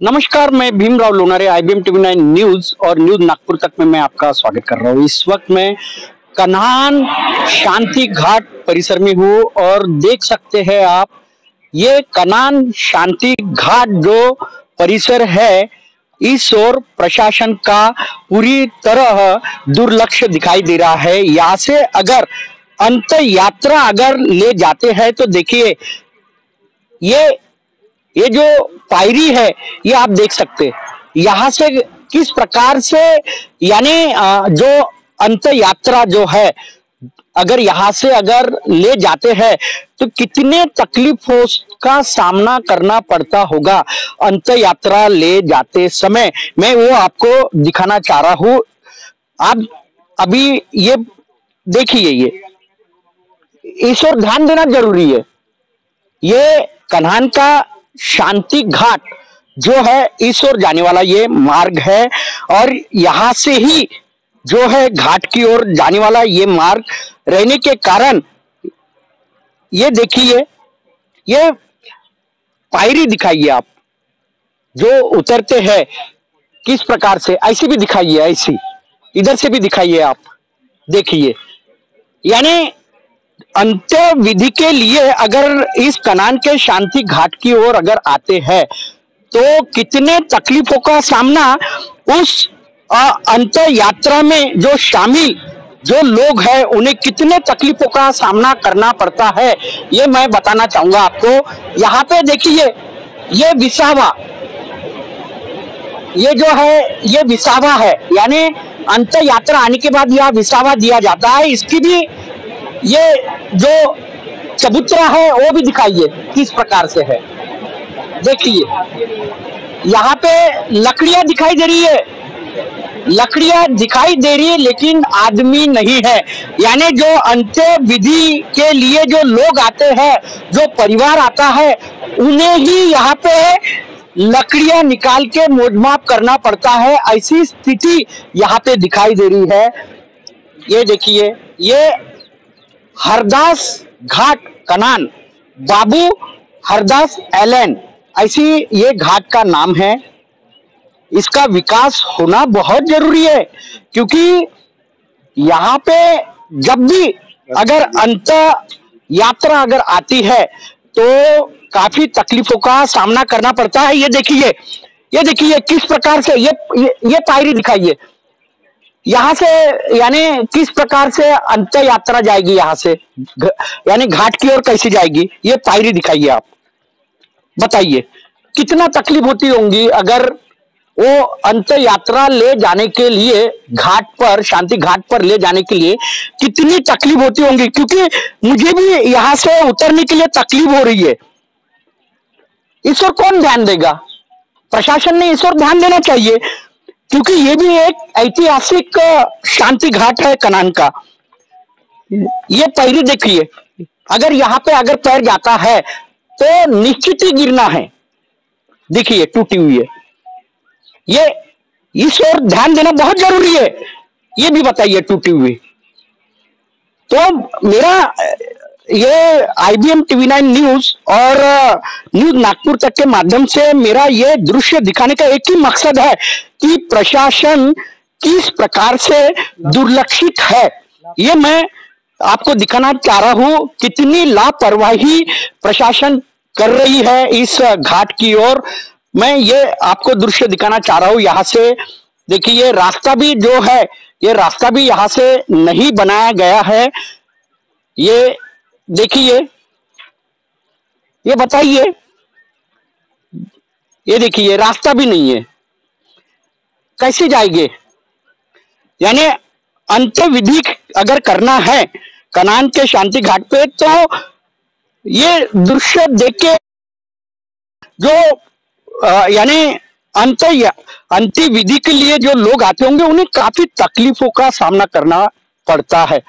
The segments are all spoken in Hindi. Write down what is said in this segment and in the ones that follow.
नमस्कार, मैं Bhimrao Lonare IBM TV 9 news और न्यूज नागपुर तक में मैं आपका स्वागत कर रहा हूँ। इस वक्त मैं कन्हान शांति घाट परिसर में हूँ और देख सकते हैं आप, ये कन्हान शांति घाट जो परिसर है, इस ओर प्रशासन का पूरी तरह दुर्लक्ष्य दिखाई दे रहा है। यहाँ से अगर अंत यात्रा अगर ले जाते हैं तो देखिए ये जो पायरी है, ये आप देख सकते यहाँ से किस प्रकार से, यानी जो अंत यात्रा जो है, अगर यहाँ से अगर ले जाते हैं तो कितने तकलीफों का सामना करना पड़ता होगा अंत यात्रा ले जाते समय। मैं वो आपको दिखाना चाह रहा हूँ। आप अभी ये देखिए, ये इस ओर ध्यान देना जरूरी है। ये कन्हान का शांति घाट जो है, इस ओर जाने वाला ये मार्ग है और यहां से ही जो है घाट की ओर जाने वाला ये मार्ग रहने के कारण ये देखिए, ये पायरी दिखाइए आप जो उतरते हैं किस प्रकार से, ऐसी भी दिखाइए, ऐसी इधर से भी दिखाइए आप, देखिए। यानी अंत्य विधि के लिए अगर इस कन्हान के शांति घाट की ओर अगर आते हैं तो कितने तकलीफों का सामना उस अंत यात्रा में जो शामिल जो लोग हैं उन्हें कितने तकलीफों का सामना करना पड़ता है, ये मैं बताना चाहूंगा आपको। यहाँ पे देखिए, ये विसावा, ये जो है ये विसावा है, यानी अंत यात्रा आने के बाद यह विसावा दिया जाता है। इसकी भी ये जो चबूतरा है वो भी दिखाइए किस प्रकार से है। देखिए यहाँ पे लकड़ियां दिखाई दे रही है, लकड़ियां दिखाई दे रही है लेकिन आदमी नहीं है। यानी जो अंत्य विधि के लिए जो लोग आते हैं, जो परिवार आता है, उन्हें ही यहाँ पे लकड़ियां निकाल के मोजमाप करना पड़ता है। ऐसी स्थिति यहाँ पे दिखाई दे रही है। ये देखिए, ये हरदास घाट कन्हान, बाबू हरदास एलन, ऐसी ये घाट का नाम है। इसका विकास होना बहुत जरूरी है क्योंकि यहाँ पे जब भी अगर अंत यात्रा अगर आती है तो काफी तकलीफों का सामना करना पड़ता है। ये देखिए किस प्रकार से ये पायरी दिखाइए यहाँ से, यानी किस प्रकार से अंत यात्रा जाएगी यहाँ से, यानी घाट की ओर कैसे जाएगी, ये पायरी दिखाइए आप। बताइए कितना तकलीफ होती होंगी अगर वो अंत यात्रा ले जाने के लिए घाट पर, शांति घाट पर ले जाने के लिए कितनी तकलीफ होती होंगी, क्योंकि मुझे भी यहाँ से उतरने के लिए तकलीफ हो रही है। इस ओर कौन ध्यान देगा? प्रशासन ने इस ओर ध्यान देना चाहिए क्योंकि ये भी एक ऐतिहासिक शांति घाट है कन्हान का। ये पायरी देखिए, अगर यहाँ पे अगर पैर जाता है तो निश्चित ही गिरना है। देखिए टूटी हुई है। ये इस ओर ध्यान देना बहुत जरूरी है। ये भी बताइए टूटी हुई। तो मेरा ये आईबीएम टीवी 9 न्यूज और न्यूज नागपुर तक के माध्यम से मेरा ये दृश्य दिखाने का एक ही मकसद है कि प्रशासन किस प्रकार से दुर्लक्षित है, ये मैं आपको दिखाना चाह रहा हूं। कितनी लापरवाही प्रशासन कर रही है इस घाट की ओर, मैं ये आपको दृश्य दिखाना चाह रहा हूं। यहाँ से देखिए, रास्ता भी जो है, ये रास्ता भी यहाँ से नहीं बनाया गया है। ये देखिए, ये बताइए, ये देखिए रास्ता भी नहीं है, कैसे जाएंगे? यानी अंत विधि अगर करना है कन्हान के शांति घाट पे तो ये दृश्य देख के जो यानी अंत्य विधि के लिए जो लोग आते होंगे उन्हें काफी तकलीफों का सामना करना पड़ता है।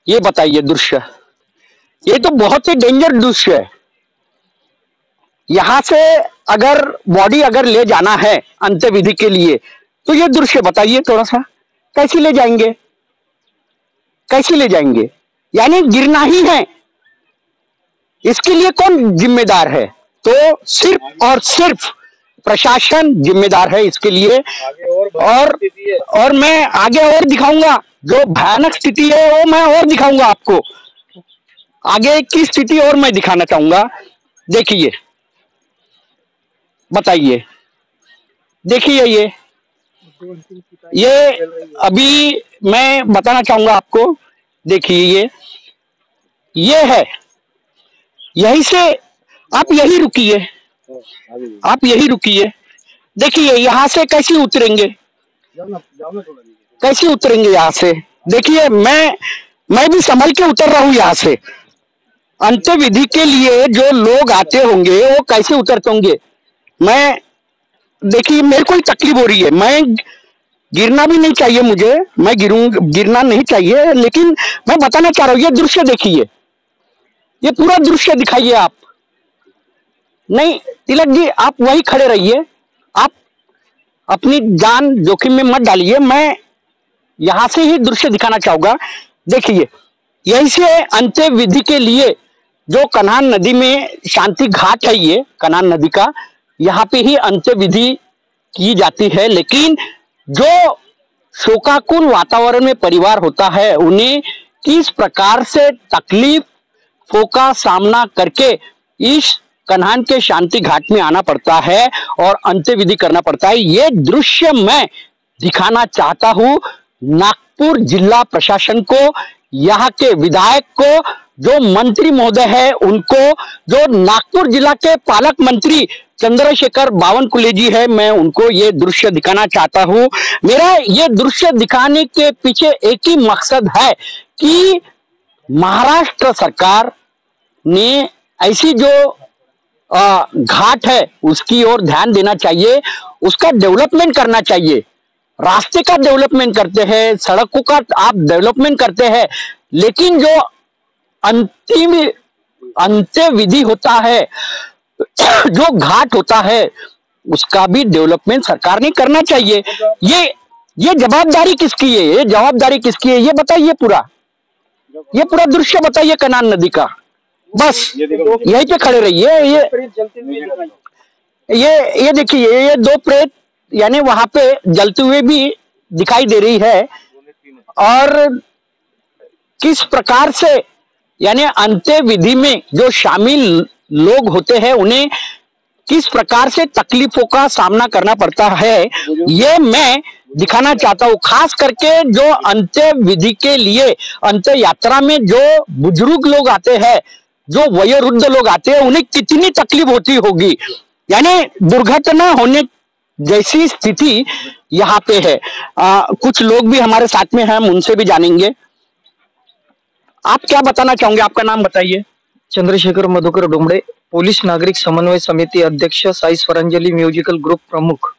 ये बताइए दृश्य, ये तो बहुत ही डेंजर दृश्य है। यहां से अगर बॉडी अगर ले जाना है अंत्य विधि के लिए तो ये दृश्य बताइए थोड़ा सा, कैसे ले जाएंगे, कैसे ले जाएंगे? यानी गिरना ही है। इसके लिए कौन जिम्मेदार है? तो सिर्फ और सिर्फ प्रशासन जिम्मेदार है इसके लिए। और मैं आगे और दिखाऊंगा जो भयानक स्थिति है, वो मैं और दिखाऊंगा आपको। आगे की स्थिति और मैं दिखाना चाहूंगा। देखिए, बताइए, देखिए ये अभी मैं बताना चाहूंगा आपको। देखिए ये है, यहीं से आप यही रुकिए, आप यही रुकिए। देखिए यहाँ से कैसे उतरेंगे, कैसे उतरेंगे यहाँ से। देखिए मैं भी संभल के उतर रहा हूं यहाँ से। अंत्यविधि के लिए जो लोग आते होंगे वो कैसे उतरते होंगे। मैं देखिए मेरे को ही तकलीफ हो रही है, मैं गिरना भी नहीं चाहिए मुझे, मैं गिरना नहीं चाहिए, लेकिन मैं बताना चाह रहा हूँ। ये दृश्य देखिए, ये पूरा दृश्य दिखाइए आप। नहीं तिलक जी, आप वही खड़े रहिए, आप अपनी जान जोखिम में मत डालिए। मैं यहां से ही दृश्य दिखाना चाहूंगा। देखिए यहीं से अंत्यविधि के लिए जो कन्हान नदी में शांति घाट है, ये कन्हान नदी का, यहाँ पे ही अंत्यविधि की जाती है। लेकिन जो शोकाकुल वातावरण में परिवार होता है, उन्हें किस प्रकार से तकलीफों का सामना करके इस कन्हान के शांति घाट में आना पड़ता है और अंत्यविधि करना पड़ता है, ये दृश्य मैं दिखाना चाहता हूं नागपुर जिला प्रशासन को, यहाँ के विधायक को, जो मंत्री महोदय है उनको, जो नागपुर जिला के पालक मंत्री चंद्रशेखर बावनकुले जी है, मैं उनको ये दृश्य दिखाना चाहता हूं। मेरा ये दृश्य दिखाने के पीछे एक ही मकसद है कि महाराष्ट्र सरकार ने ऐसी जो घाट है उसकी ओर ध्यान देना चाहिए, उसका डेवलपमेंट करना चाहिए। रास्ते का डेवलपमेंट करते हैं, सड़कों का आप डेवलपमेंट करते हैं, लेकिन जो अंतिम अंत्यविधि होता है, जो घाट होता है, उसका भी डेवलपमेंट सरकार ने करना चाहिए। ये जवाबदारी किसकी है, ये जवाबदारी किसकी है, ये बताइए। ये पूरा दृश्य बताइए कन्हान नदी का। बस यहीं पे खड़े रहिए। ये देखिए, ये दो प्रेत यानी वहां पे जलते हुए भी दिखाई दे रही है। और किस प्रकार से यानी अंत्यविधि में जो शामिल लोग होते हैं, उन्हें किस प्रकार से तकलीफों का सामना करना पड़ता है, ये मैं दिखाना चाहता हूँ। खास करके जो अंत्यविधि के लिए अंत्य यात्रा में जो बुजुर्ग लोग आते हैं, जो वयोवृद्ध लोग आते हैं, उन्हें कितनी तकलीफ होती होगी। यानी दुर्घटना होने जैसी स्थिति यहाँ पे है। कुछ लोग भी हमारे साथ में हैं, हम उनसे भी जानेंगे। आप क्या बताना चाहोगे, आपका नाम बताइए। चंद्रशेखर मधुकर डोमड़े, पुलिस नागरिक समन्वय समिति अध्यक्ष, साई स्वरांजलि म्यूजिकल ग्रुप प्रमुख।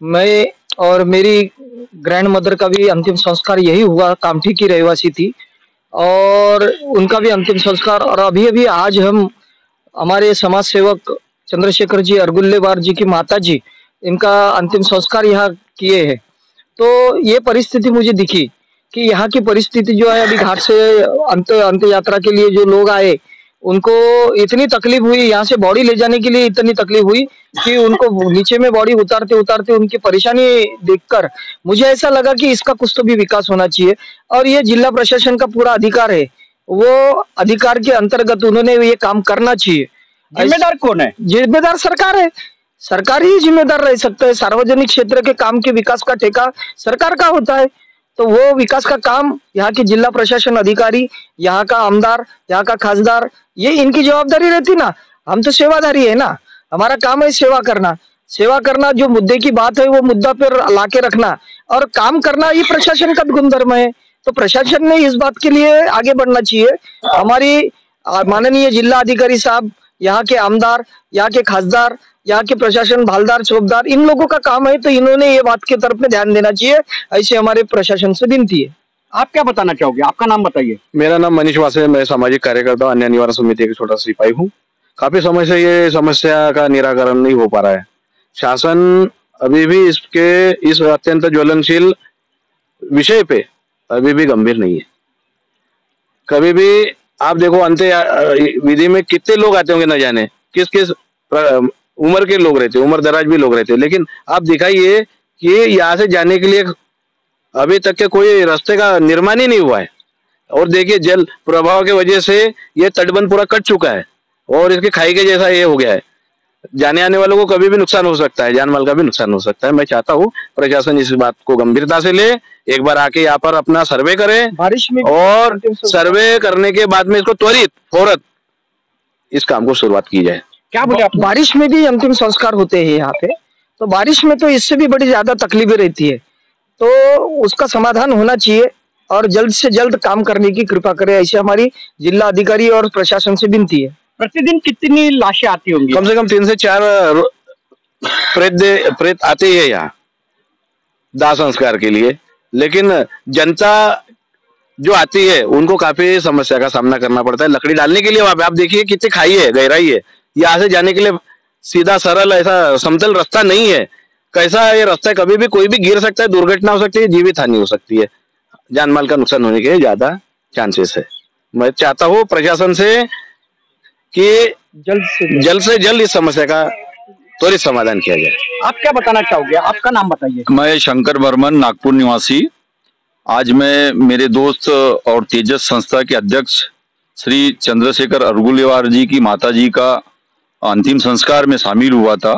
मैं और मेरी ग्रैंड मदर का भी अंतिम संस्कार यही हुआ, कामठी की रहवासी थी, और उनका भी अंतिम संस्कार। और अभी आज हम हमारे समाज सेवक चंद्रशेखर जी अरगुल्लेवार जी की माता जी, इनका अंतिम संस्कार यहाँ किए हैं। तो ये परिस्थिति मुझे दिखी कि यहाँ की परिस्थिति जो है, अभी घाट से अंत यात्रा के लिए जो लोग आए, उनको इतनी तकलीफ हुई, यहाँ से बॉडी ले जाने के लिए इतनी तकलीफ हुई कि उनको नीचे में बॉडी उतारते उतारते उनकी परेशानी देखकर मुझे ऐसा लगा कि इसका कुछ तो भी विकास होना चाहिए। और ये जिला प्रशासन का पूरा अधिकार है, वो अधिकार के अंतर्गत उन्होंने ये काम करना चाहिए। जिम्मेदार कौन है? जिम्मेदार सरकार है, सरकार ही जिम्मेदार रह सकता है। सार्वजनिक क्षेत्र के काम के विकास का ठेका सरकार का होता है, तो वो विकास का काम यहाँ के जिला प्रशासन अधिकारी, यहाँ का आमदार, यहाँ का खासदार, ये इनकी जवाबदारी रहती ना। हम तो सेवादारी है ना, हमारा काम है सेवा करना। सेवा करना, जो मुद्दे की बात है वो मुद्दा पर लाके रखना और काम करना, ये प्रशासन का गुणधर्म है। तो प्रशासन ने इस बात के लिए आगे बढ़ना चाहिए। हमारी माननीय जिला अधिकारी साहब, यहाँ के आमदार, यहाँ के खासदार, यहाँ के प्रशासन, भालदार, चौकीदार, इन लोगों का काम है, तो इन्होंने ये बात की तरफ में ध्यान देना चाहिए। ऐसे हमारे प्रशासन से विनती है। आप क्या बताना चाहोगे, आपका नाम बताइए। मेरा नाम मनीष वासे, मैं सामाजिक कार्यकर्ता अन्य निवारण समिति का छोटा सिपाही हूँ। काफी समय से ये समस्या का निराकरण नहीं हो पा रहा है। शासन अभी भी इस अत्यंत ज्वलनशील विषय पे अभी भी गंभीर नहीं है। कभी भी आप देखो, अंत्य विधि में कितने लोग आते होंगे न जाने, किस किस उम्र के लोग रहते, उम्र दराज भी लोग रहते, लेकिन आप दिखाइए कि यहाँ से जाने के लिए अभी तक के कोई रास्ते का निर्माण ही नहीं हुआ है। और देखिए जल प्रभाव की वजह से ये तटबंध पूरा कट चुका है और इसके खाई के जैसा ये हो गया है। जाने आने वालों को कभी भी नुकसान हो सकता है, जान माल का भी नुकसान हो सकता है। मैं चाहता हूँ प्रशासन इस बात को गंभीरता से ले, एक बार आके यहाँ पर अपना सर्वे करे बारिश में और सर्वे करने के बाद में इसको त्वरित फौरत इस काम को शुरुआत की जाए। क्या बोले आप? बारिश में भी अंतिम संस्कार होते हैं यहाँ पे, तो बारिश में तो इससे भी बड़ी ज्यादा तकलीफें रहती है, तो उसका समाधान होना चाहिए और जल्द से जल्द काम करने की कृपा करें, ऐसी हमारी जिला अधिकारी और प्रशासन से विनती है। प्रतिदिन कितनी लाशें आती होंगी? कम से कम 3 से 4 प्रेत आते ही है यहाँ दाह संस्कार के लिए, लेकिन जनता जो आती है उनको काफी समस्या का सामना करना पड़ता है लकड़ी डालने के लिए। वहां पे आप देखिए कितनी खाई है, गहराई है, यहाँ से जाने के लिए सीधा सरल ऐसा समतल रास्ता नहीं है। कैसा ये रास्ता है, कभी भी कोई भी गिर सकता है, दुर्घटना हो सकती है, जीवित हानि हो सकती है, जान माल का नुकसान होने के ज्यादा चांसेस है। मैं चाहता हूँ प्रशासन से कि जल्द से जल्द इस समस्या का त्वरित समाधान किया जाए। आप क्या बताना चाहोगे? आपका नाम बताइए। मैं शंकर बर्मन, नागपुर निवासी। आज मैं मेरे दोस्त और तेजस संस्था के अध्यक्ष श्री चंद्रशेखर अरगुलेवार जी की माता जी का अंतिम संस्कार में शामिल हुआ था।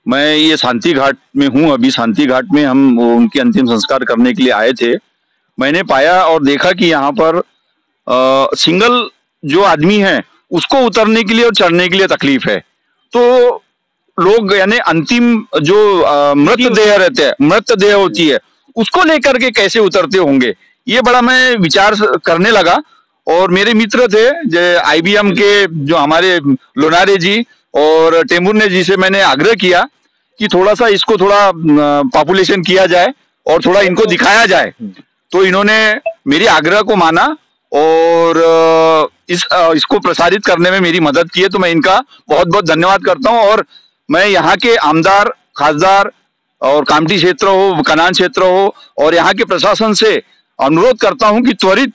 मैं ये शांति घाट में हूँ, अभी शांति घाट में हम उनके अंतिम संस्कार करने के लिए आए थे। मैंने पाया और देखा कि यहाँ पर सिंगल जो आदमी है उसको उतरने के लिए और चढ़ने के लिए तकलीफ है, तो लोग यानी अंतिम जो मृतदेह रहते हैं, मृतदेह होती है, उसको लेकर के कैसे उतरते होंगे, ये बड़ा मैं विचार करने लगा। और मेरे मित्र थे जो IBM के जो हमारे लोनारे जी और टेमुरने जी से मैंने आग्रह किया कि थोड़ा सा इसको थोड़ा पॉपुलेशन किया जाए और थोड़ा इनको दिखाया जाए, तो इन्होंने मेरी आग्रह को माना और इसको प्रसारित करने में मेरी मदद की है, तो मैं इनका बहुत बहुत धन्यवाद करता हूं। और मैं यहाँ के आमदार, खासदार और कामठी क्षेत्र हो, कनान क्षेत्र हो और यहाँ के प्रशासन से अनुरोध करता हूं कि त्वरित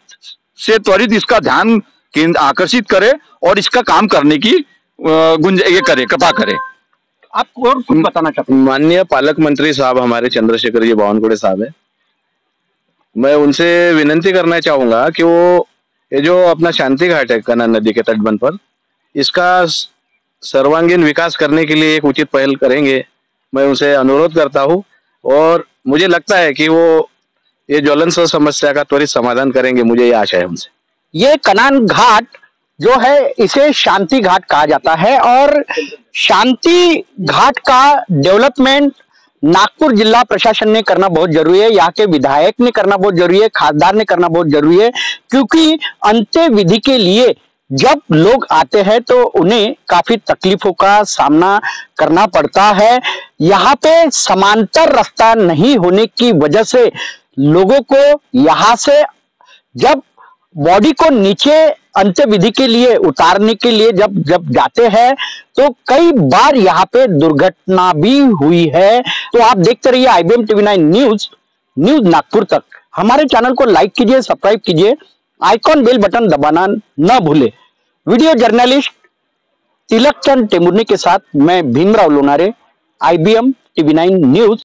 से त्वरित इसका ध्यान आकर्षित करे और इसका काम करने की कृपा करे। आप और कुछ बताना चाहते हैं? माननीय पालक मंत्री साहब हमारे चंद्रशेखर जी बावनकुड़े साहब है, मैं उनसे विनती करना चाहूंगा कि वो ये जो अपना शांति घाट है कनान नदी के तटबंध पर, इसका सर्वांगीण विकास करने के लिए एक उचित पहल करेंगे। मैं उनसे अनुरोध करता हूं और मुझे लगता है कि वो ये ज्वलंत समस्या का त्वरित समाधान करेंगे, मुझे ये आशा है उनसे। ये कनान घाट जो है इसे शांति घाट कहा जाता है और शांति घाट का डेवलपमेंट नागपुर जिला प्रशासन ने करना बहुत जरूरी है, यहाँ के विधायक ने करना बहुत जरूरी है, खासदार ने करना बहुत जरूरी है, क्योंकि अंत्य विधि के लिए जब लोग आते हैं तो उन्हें काफी तकलीफों का सामना करना पड़ता है। यहाँ पे समांतर रास्ता नहीं होने की वजह से लोगों को यहाँ से जब बॉडी को नीचे अंत्य विधि के लिए उतारने के लिए जब जाते हैं तो कई बार यहाँ पे दुर्घटना भी हुई है। तो आप देखते रहिए IBM TV9 न्यूज नागपुर तक। हमारे चैनल को लाइक कीजिए, सब्सक्राइब कीजिए, आइकॉन बेल बटन दबाना न भूले। वीडियो जर्नलिस्ट तिलक चंद टेमुरने के साथ मैं Bhimrao Lonare, IBM TV9 news.